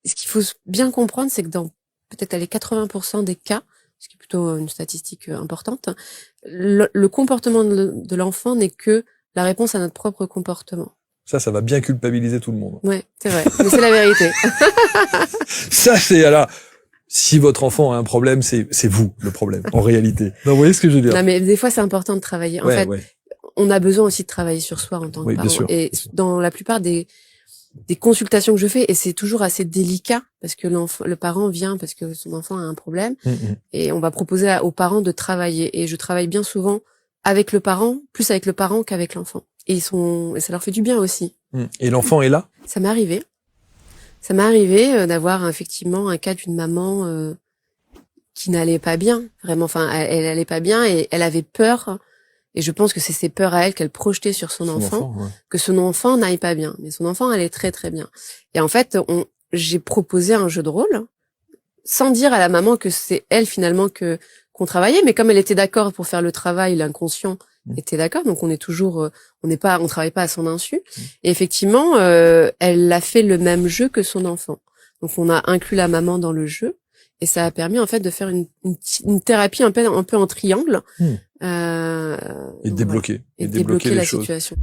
ce qu'il faut bien comprendre, c'est que dans peut-être les 80% des cas, ce qui est plutôt une statistique importante, le comportement de l'enfant n'est que la réponse à notre propre comportement. Ça va bien culpabiliser tout le monde. Ouais, c'est vrai, mais c'est la vérité. Ça, c'est alors. Si votre enfant a un problème, c'est vous le problème, en réalité. Non, vous voyez ce que je veux dire? Non, mais des fois, c'est important de travailler. En fait, on a besoin aussi de travailler sur soi en tant que parent. Bien sûr. Et dans la plupart des consultations que je fais, et c'est toujours assez délicat, parce que le parent vient parce que son enfant a un problème, et on va proposer aux parents de travailler. Et je travaille bien souvent avec le parent, plus avec le parent qu'avec l'enfant. Et ça leur fait du bien aussi. Et l'enfant est là? Ça m'est arrivé. Ça m'est arrivé d'avoir effectivement un cas d'une maman qui n'allait pas bien, vraiment. Enfin, elle allait pas bien et elle avait peur. Et je pense que c'est ses peurs à elle qu'elle projetait sur son enfant, que son enfant n'aille pas bien. Mais son enfant allait très très bien. Et en fait, j'ai proposé un jeu de rôle, sans dire à la maman que c'est elle finalement qu'on travaillait. Mais comme elle était d'accord pour faire le travail, l'inconscient était d'accord. Donc on est toujours, on travaille pas à son insu. Et effectivement, elle a fait le même jeu que son enfant. Donc on a inclus la maman dans le jeu. Et ça a permis en fait de faire une thérapie un peu en triangle et débloquer, et débloquer les la choses. situation.